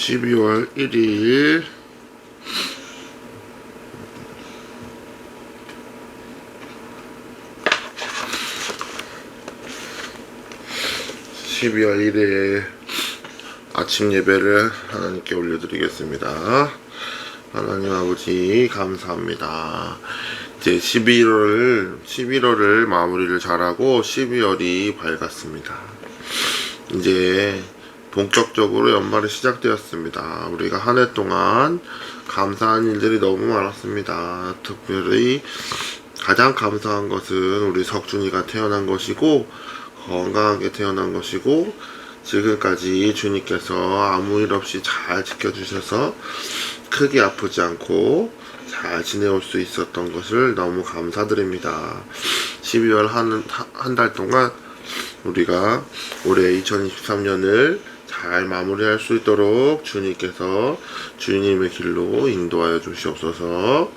12월 1일 12월 1일 아침 예배를 하나님께 올려드리겠습니다. 하나님 아버지 감사합니다. 이제 11월을 마무리를 잘하고 12월이 밝았습니다. 이제 본격적으로 연말이 시작되었습니다. 우리가 한 해 동안 감사한 일들이 너무 많았습니다. 특별히 가장 감사한 것은 우리 석준이가 태어난 것이고 건강하게 태어난 것이고 지금까지 주님께서 아무 일 없이 잘 지켜주셔서 크게 아프지 않고 잘 지내올 수 있었던 것을 너무 감사드립니다. 12월 한 달 동안 우리가 올해 2023년을 잘 마무리할 수 있도록 주님께서 주님의 길로 인도하여 주시옵소서.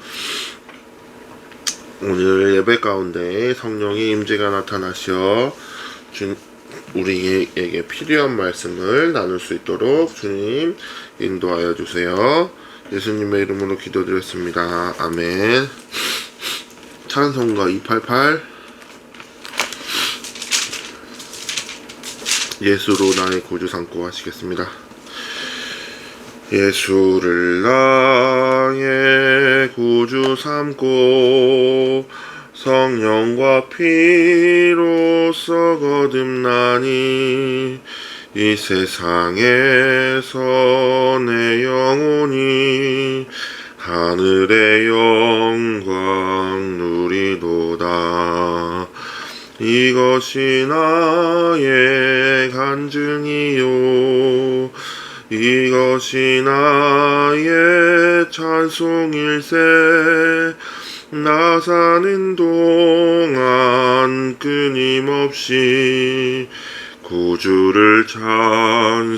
오늘 예배 가운데 성령의 임재가 나타나시어 우리에게 필요한 말씀을 나눌 수 있도록 주님 인도하여 주세요. 예수님의 이름으로 기도드렸습니다. 아멘. 찬송가 288 예수로 나의 구주 삼고 하시겠습니다. 예수를 나의 구주 삼고 성령과 피로써 거듭나니 이 세상에서 내 영혼이 하늘의 영광 누리도다. 이것이 나의 간증이요 이것이 나의 찬송일세. 나 사는 동안 끊임없이 구주를 찬송하리로다.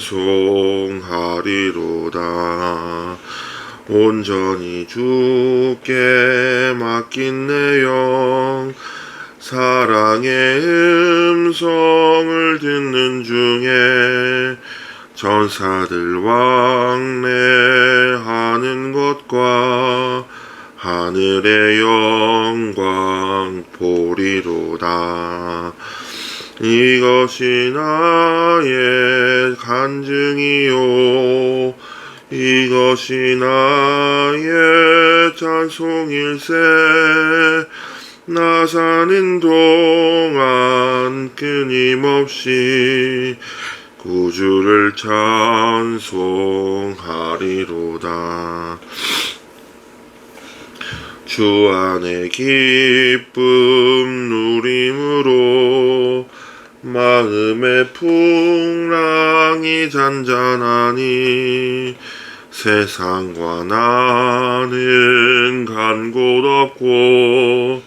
온전히 주께 맡긴 내 영 사랑의 음성을 듣는 중에 전사들 왕래하는 것과 하늘의 영광 보리로다. 이것이 나의 간증이요 이것이 나의 찬송일세. 나 사는 동안 끊임없이 구주를 찬송하리로다. 주 안에 기쁨 누림으로 마음의 풍랑이 잔잔하니 세상과 나는 간 곳 없고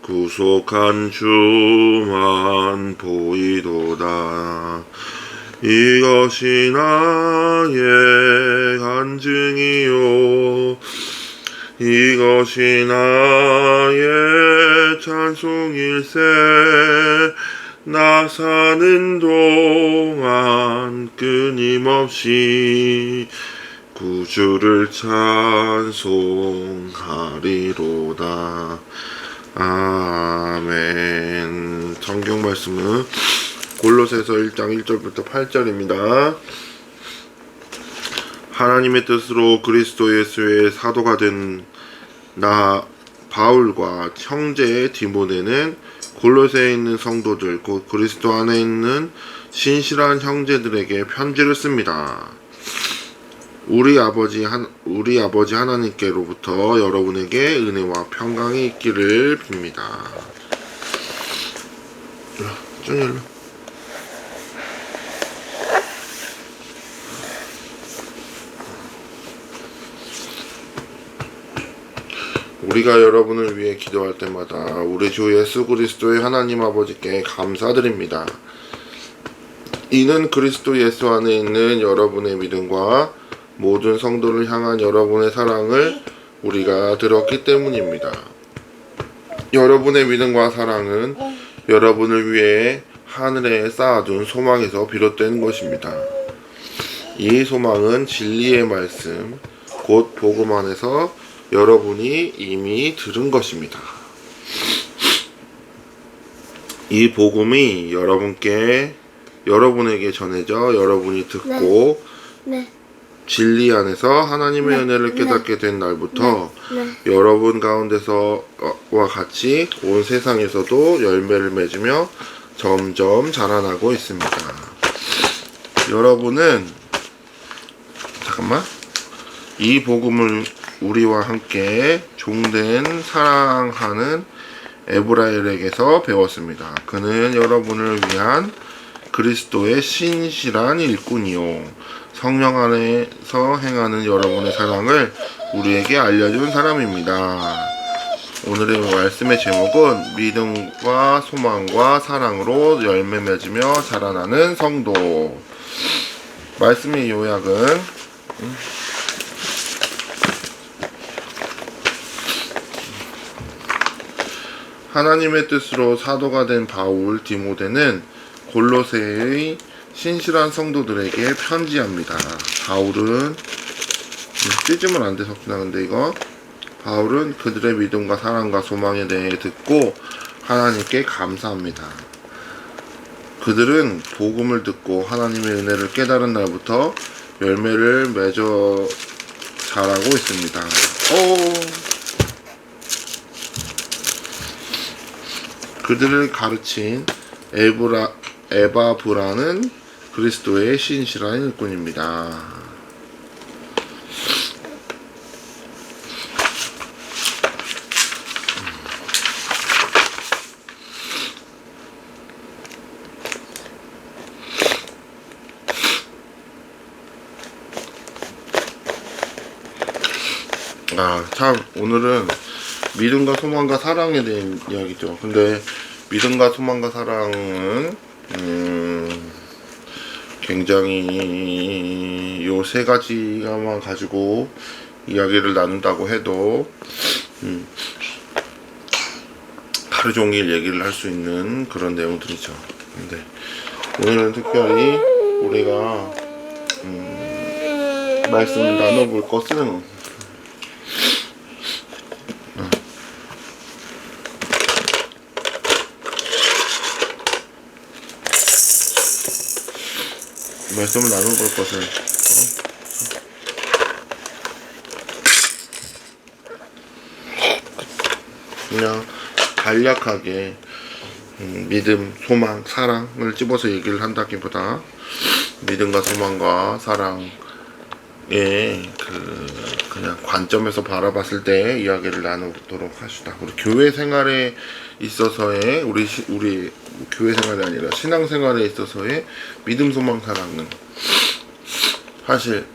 구속한 주만 보이도다. 이것이 나의 간증이요 이것이 나의 찬송일세. 나 사는 동안 끊임없이 구주를 찬송하리로다. 아멘. 성경 말씀은 골로새서 1장 1절부터 8절입니다. 하나님의 뜻으로 그리스도 예수의 사도가 된 나 바울과 형제 디모데는 골로새에 있는 성도들 곧 그리스도 안에 있는 신실한 형제들에게 편지를 씁니다. 우리 아버지 하나님께로부터 여러분에게 은혜와 평강이 있기를 빕니다. 좀 열려. 우리가 여러분을 위해 기도할 때마다 우리 주 예수 그리스도의 하나님 아버지께 감사드립니다. 이는 그리스도 예수 안에 있는 여러분의 믿음과 모든 성도를 향한 여러분의 사랑을 우리가 들었기 때문입니다. 여러분의 믿음과 사랑은 여러분을 위해 하늘에 쌓아둔 소망에서 비롯된 것입니다. 이 소망은 진리의 말씀, 곧 복음 안에서 여러분이 이미 들은 것입니다. 이 복음이 여러분에게 전해져 여러분이 듣고 진리 안에서 하나님의 은혜를 깨닫게 된 날부터 여러분 가운데서와 같이 온 세상에서도 열매를 맺으며 점점 자라나고 있습니다. 여러분은 이 복음을 우리와 함께 종된 사랑하는 에브라엘에게서 배웠습니다. 그는 여러분을 위한 그리스도의 신실한 일꾼이요 성령 안에서 행하는 여러분의 사랑을 우리에게 알려준 사람입니다. 오늘의 말씀의 제목은 믿음과 소망과 사랑으로 열매 맺으며 자라나는 성도. 말씀의 요약은 하나님의 뜻으로 사도가 된 바울 디모데는 골로새의 신실한 성도들에게 편지합니다. 바울은 찢으면 안 돼, 석준아. 근데 이거 바울은 그들의 믿음과 사랑과 소망에 대해 듣고 하나님께 감사합니다. 그들은 복음을 듣고 하나님의 은혜를 깨달은 날부터 열매를 맺어 자라고 있습니다. 그들을 가르친 에바브라는 그리스도의 신실한 일꾼입니다. 오늘은 믿음과 소망과 사랑에 대한 이야기죠. 근데 믿음과 소망과 사랑은 굉장히 요 세 가지만 가지고 이야기를 나눈다고 해도 하루 종일 얘기를 할 수 있는 그런 내용들이죠. 근데 오늘은 특별히 우리가 말씀을 나눠볼 것은 그냥 간략하게 믿음, 소망, 사랑을 집어서 얘기를 한다기보다 믿음과 소망과 사랑의 그냥 관점에서 바라봤을 때 이야기를 나누도록 합시다. 우리 교회 생활에 있어서의 우리 교회 생활이 아니라 신앙 생활에 있어서의 믿음, 소망, 사랑은 사실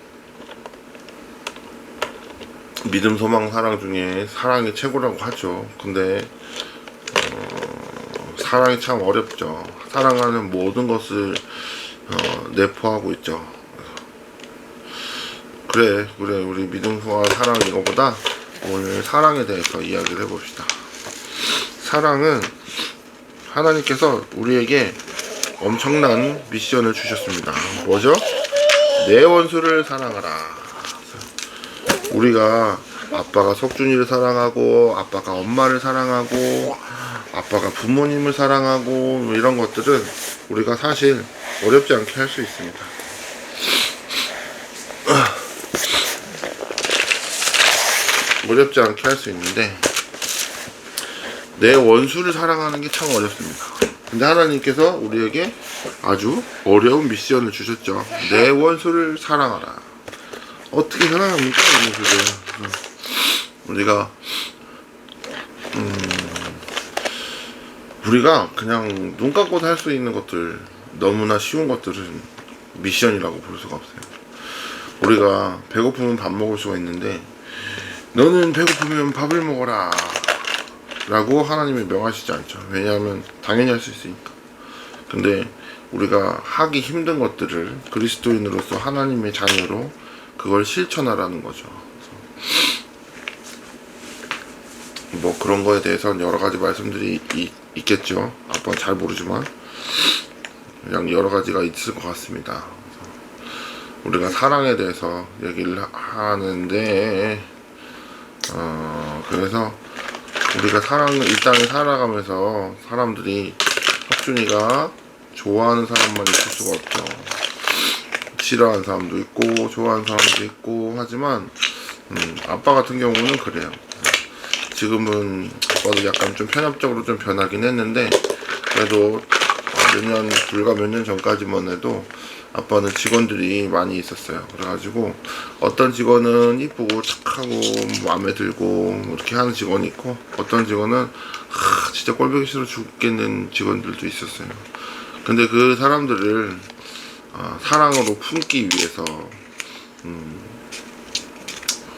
믿음, 소망, 사랑 중에 사랑이 최고라고 하죠. 근데 사랑이 참 어렵죠. 사랑하는 모든 것을 내포하고 있죠. 그래 우리 믿음, 소망, 사랑 이거보다 오늘 사랑에 대해서 이야기를 해봅시다. 사랑은 하나님께서 우리에게 엄청난 미션을 주셨습니다. 뭐죠? 내 원수를 사랑하라. 우리가 아빠가 석준이를 사랑하고 아빠가 엄마를 사랑하고 아빠가 부모님을 사랑하고 이런 것들은 우리가 사실 어렵지 않게 할 수 있습니다. 어렵지 않게 할 수 있는데 내 원수를 사랑하는 게 참 어렵습니다. 근데 하나님께서 우리에게 아주 어려운 미션을 주셨죠. 내 원수를 사랑하라. 어떻게 사랑합니까? 우리가 그냥 눈 감고도 할 수 있는 것들, 너무나 쉬운 것들은 미션이라고 볼 수가 없어요. 우리가 배고프면 밥 먹을 수가 있는데 너는 배고프면 밥을 먹어라 라고 하나님이 명하시지 않죠. 왜냐하면 당연히 할 수 있으니까. 근데 우리가 하기 힘든 것들을 그리스도인으로서 하나님의 자녀로 그걸 실천하라는 거죠. 뭐 그런 거에 대해서는 여러 가지 말씀들이 있겠죠. 아빠는 잘 모르지만 그냥 여러 가지가 있을 것 같습니다. 우리가 사랑에 대해서 얘기를 하는데, 그래서 우리가 이 땅에 살아가면서 사람들이 혁준이가 좋아하는 사람만 있을 수가 없죠. 싫어하는 사람도 있고 좋아하는 사람도 있고 하지만 아빠 같은 경우는 그래요. 지금은 아빠도 약간 좀 편협적으로 좀 변하긴 했는데, 그래도 불과 몇 년 전까지만 해도 아빠는 직원들이 많이 있었어요. 그래가지고 어떤 직원은 이쁘고 착하고 마음에 들고 이렇게 하는 직원이 있고, 어떤 직원은 진짜 꼴보기 싫어 죽겠는 직원들도 있었어요. 근데 그 사람들을 사랑으로 품기 위해서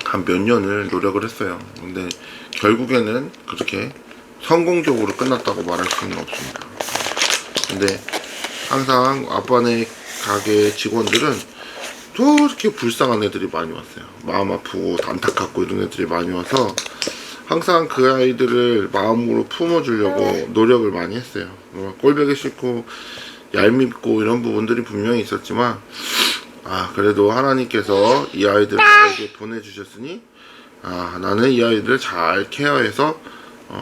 한 몇 년을 노력을 했어요. 근데 결국에는 그렇게 성공적으로 끝났다고 말할 수는 없습니다. 근데 항상 아빠네 가게 직원들은 또 이렇게 불쌍한 애들이 많이 왔어요. 마음 아프고 안타깝고 이런 애들이 많이 와서 항상 그 아이들을 마음으로 품어주려고 노력을 많이 했어요. 꼴보기 싫고 얄밉고 이런 부분들이 분명히 있었지만, 그래도 하나님께서 이 아이들을 나에게 보내주셨으니 나는 이 아이들을 잘 케어해서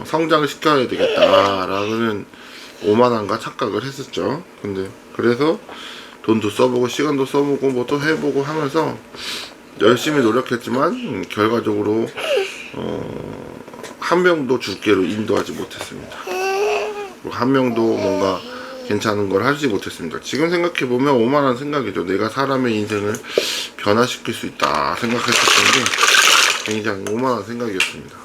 성장을 시켜야 되겠다라는 오만함과 착각을 했었죠. 근데 그래서 돈도 써보고 시간도 써보고 뭐 또 해보고 하면서 열심히 노력했지만 결과적으로 한 명도 주께로 인도하지 못했습니다. 한 명도 뭔가 괜찮은 걸 하지 못했습니다. 지금 생각해보면 오만한 생각이죠. 내가 사람의 인생을 변화시킬 수 있다 생각했었던 게 굉장히 오만한 생각이었습니다.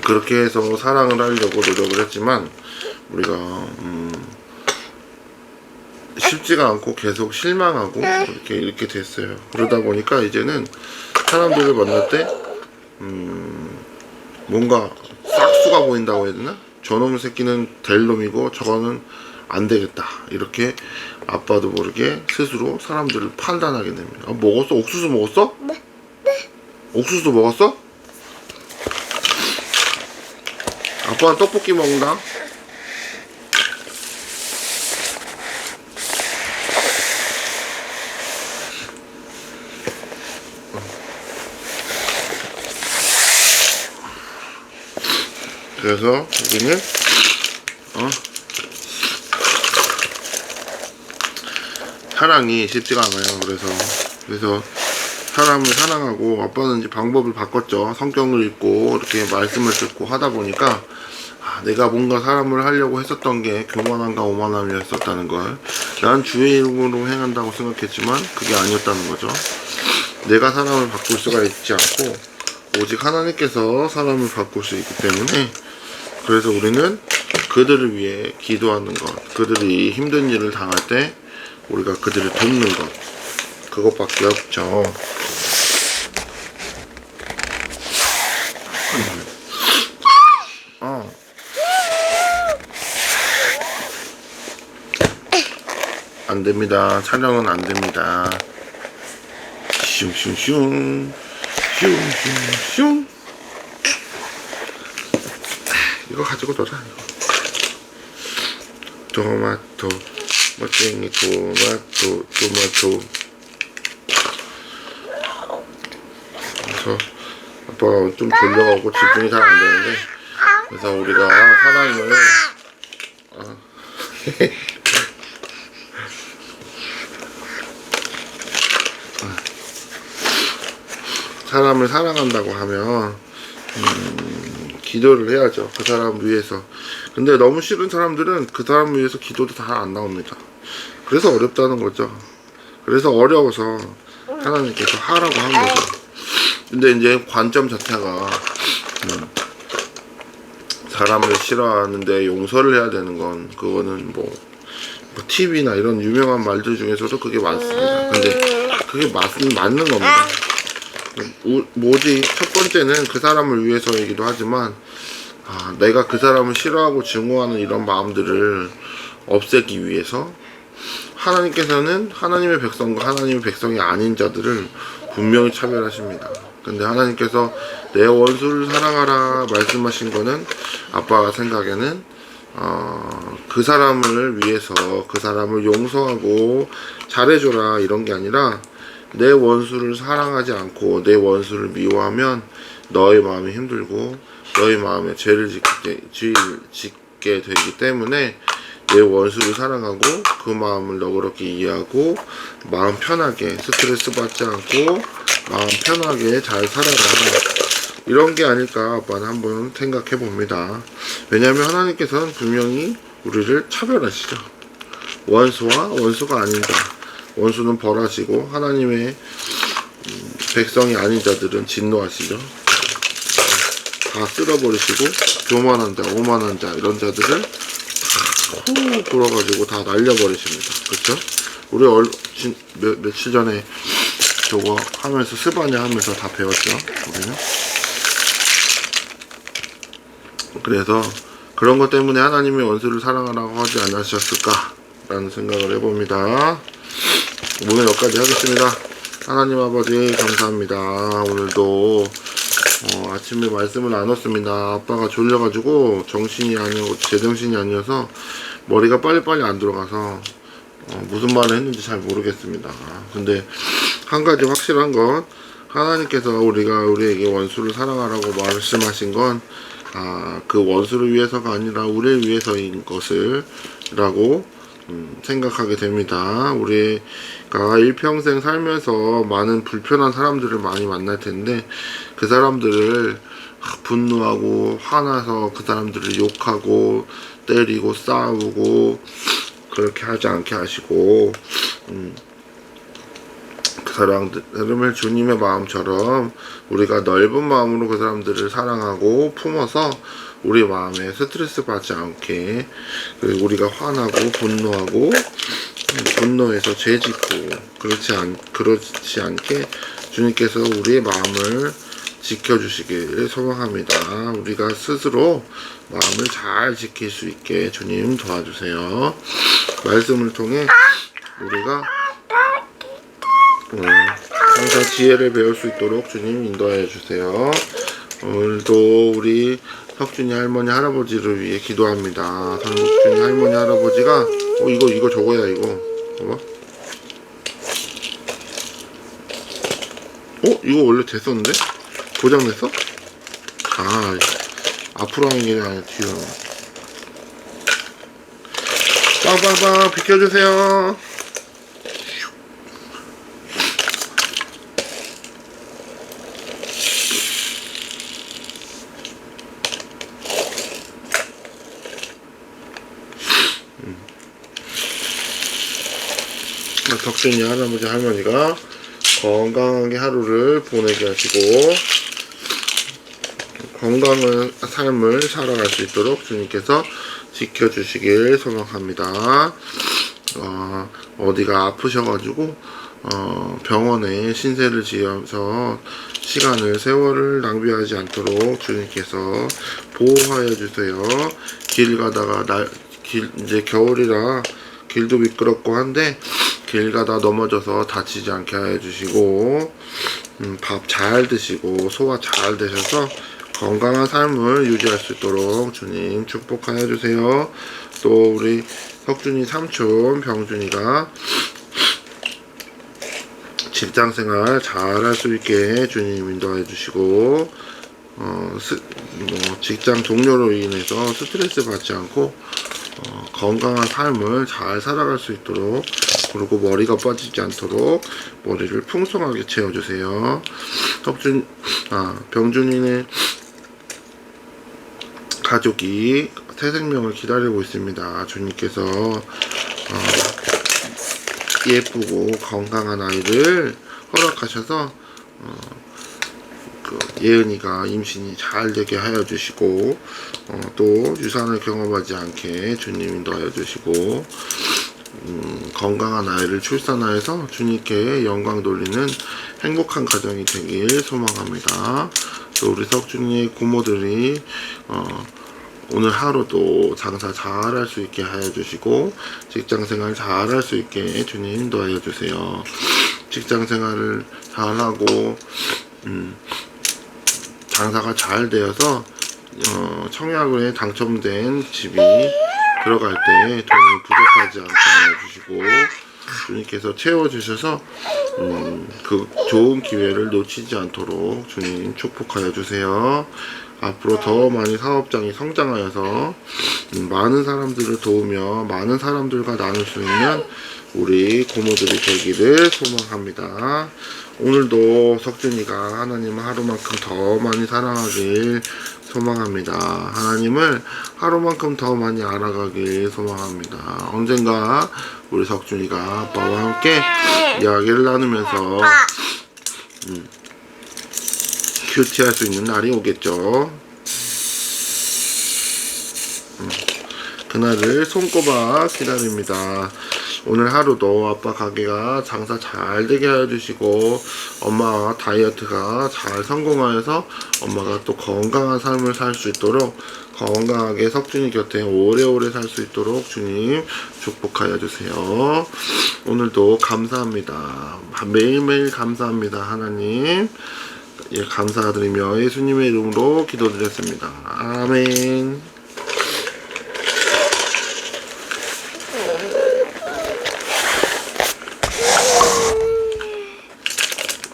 그렇게 해서 사랑을 하려고 노력을 했지만 우리가 쉽지가 않고 계속 실망하고 이렇게 됐어요. 그러다 보니까 이제는 사람들을 만날 때 뭔가 싹수가 보인다고 해야 되나? 저놈 새끼는 될 놈이고 저거는 안 되겠다, 이렇게 아빠도 모르게 스스로 사람들을 판단하게 됩니다. 먹었어? 옥수수 먹었어? 네. 옥수수 먹었어? 아빠는 떡볶이 먹는다. 그래서 여기는 사랑이 쉽지가 않아요. 그래서 사람을 사랑하고, 아빠는 이제 방법을 바꿨죠. 성경을 읽고 이렇게 말씀을 듣고 하다 보니까 내가 뭔가 사람을 하려고 했었던 게 교만함과 오만함이었었다는 걸, 난 주의 이름으로 행한다고 생각했지만 그게 아니었다는 거죠. 내가 사람을 바꿀 수가 있지 않고 오직 하나님께서 사람을 바꿀 수 있기 때문에, 그래서 우리는 그들을 위해 기도하는 것, 그들이 힘든 일을 당할 때 우리가 그들을 돕는 것, 그것밖에 없죠. 안 됩니다. 촬영은 안 됩니다. 슝슝슝 슝슝슝. 이거 가지고 놀아. 토마토 멋쟁이 토마토. 그래서 아빠가 좀 졸려가고 집중이 잘 안 되는데, 그래서 우리가 사람을 사랑한다고 하면 기도를 해야죠. 그 사람을 위해서. 근데 너무 싫은 사람들은 그 사람을 위해서 기도도 다 안 나옵니다. 그래서 어렵다는 거죠. 그래서 어려워서 하나님께서 하라고 한 거죠. 근데 이제 관점 자체가 사람을 싫어하는데 용서를 해야 되는 건, 그거는 뭐 TV나 이런 유명한 말들 중에서도 그게 많습니다. 근데 그게 맞는 겁니다. 첫 번째는 그 사람을 위해서이기도 하지만, 내가 그 사람을 싫어하고 증오하는 이런 마음들을 없애기 위해서 하나님께서는 하나님의 백성과 하나님의 백성이 아닌 자들을 분명히 차별하십니다. 근데 하나님께서 내 원수를 사랑하라 말씀하신 거는 아빠 생각에는 그 사람을 위해서 그 사람을 용서하고 잘해줘라 이런 게 아니라 내 원수를 사랑하지 않고 내 원수를 미워하면 너의 마음이 힘들고 너의 마음에 죄를 짓게 되기 때문에 내 원수를 사랑하고 그 마음을 너그럽게 이해하고 마음 편하게 스트레스 받지 않고 마음 편하게 잘 살아라, 이런 게 아닐까 아빠는 한번 생각해 봅니다. 왜냐하면 하나님께서는 분명히 우리를 차별하시죠. 원수와 원수가 아닌 자, 원수는 벌하시고 하나님의 백성이 아닌 자들은 진노하시죠. 다 쓸어버리시고 교만한 자, 오만한 자 이런 자들을 다 돌아가지고 다 날려버리십니다. 그렇죠? 우리 며칠 전에 저거 하면서 스바냐 하면서 다 배웠죠. 우리는. 그래서 그런 것 때문에 하나님이 원수를 사랑하라고 하지 않으셨을까 라는 생각을 해봅니다. 오늘 여기까지 하겠습니다. 하나님 아버지 감사합니다. 오늘도 아침에 말씀을 나눴습니다. 아빠가 졸려가지고 정신이 아니고 제정신이 아니어서 머리가 빨리빨리 안 들어가서 무슨 말을 했는지 잘 모르겠습니다. 근데 한 가지 확실한 건 하나님께서 우리에게 원수를 사랑하라고 말씀하신 건 그 원수를 위해서가 아니라 우리를 위해서인 것을 라고 생각하게 됩니다. 우리가 일평생 살면서 많은 불편한 사람들을 많이 만날 텐데 그 사람들을 분노하고 화나서 그 사람들을 욕하고 때리고 싸우고 그렇게 하지 않게 하시고 그 사람을 주님의 마음처럼 우리가 넓은 마음으로 그 사람들을 사랑하고 품어서 우리 마음에 스트레스 받지 않게, 그리고 우리가 화나고 분노하고 분노해서 죄짓고 그렇지 않게 주님께서 우리의 마음을 지켜주시기를 소망합니다. 우리가 스스로 마음을 잘 지킬 수 있게 주님 도와주세요. 말씀을 통해 우리가 항상 지혜를 배울 수 있도록 주님 인도해 주세요. 오늘도 우리 석준이 할머니 할아버지를 위해 기도합니다. 석준이 할머니 할아버지가 이거 저거야 이거 봐봐. 이거 원래 됐었는데? 고장냈어? 앞으로 하는 게 아니라 뒤로 하는 거야. 빵빵빵 비켜주세요. 덕준이 할아버지 할머니가 건강하게 하루를 보내게 하시고 건강한 삶을 살아갈 수 있도록 주님께서 지켜주시길 소망합니다. 어디가 아프셔가지고 병원에 신세를 지어서 세월을 낭비하지 않도록 주님께서 보호하여 주세요. 길 가다가 이제 겨울이라 길도 미끄럽고 한데 길 가다 넘어져서 다치지 않게 해주시고 밥 잘 드시고 소화 잘 되셔서 건강한 삶을 유지할 수 있도록 주님 축복하여 주세요. 또 우리 석준이 삼촌 병준이가 직장생활 잘 할 수 있게 주님 인도해 주시고 직장 동료로 인해서 스트레스 받지 않고 건강한 삶을 잘 살아갈 수 있도록, 그리고 머리가 빠지지 않도록 머리를 풍성하게 채워주세요. 병준이는 가족이 새 생명을 기다리고 있습니다. 주님께서 예쁘고 건강한 아이를 허락하셔서 예은이가 임신이 잘 되게 하여 주시고 또 유산을 경험하지 않게 주님 인도하여 주시고 건강한 아이를 출산하여서 주님께 영광 돌리는 행복한 가정이 되길 소망합니다. 또 우리 석준이의 고모들이 오늘 하루도 장사 잘 할 수 있게 하여 주시고 직장생활 잘 할 수 있게 주님 인도하여 주세요. 직장생활을 잘 하고 장사가 잘 되어서 청약에 당첨된 집이 들어갈 때 돈이 부족하지 않게 해주시고 주님께서 채워주셔서 그 좋은 기회를 놓치지 않도록 주님 축복하여 주세요. 앞으로 더 많이 사업장이 성장하여서 많은 사람들을 도우며 많은 사람들과 나눌 수 있는 우리 고모들이 되기를 소망합니다. 오늘도 석준이가 하나님을 하루만큼 더 많이 사랑하길 소망합니다. 하나님을 하루만큼 더 많이 알아가길 소망합니다. 언젠가 우리 석준이가 아빠와 함께 이야기를 나누면서 큐티할 수 있는 날이 오겠죠. 그날을 손꼽아 기다립니다. 오늘 하루도 아빠 가게가 장사 잘 되게 해주시고 엄마 다이어트가 잘 성공하여서 엄마가 또 건강한 삶을 살 수 있도록 건강하게 석준이 곁에 오래오래 살 수 있도록 주님 축복하여 주세요. 오늘도 감사합니다. 매일매일 감사합니다. 하나님 감사드리며 예수님의 이름으로 기도드렸습니다. 아멘.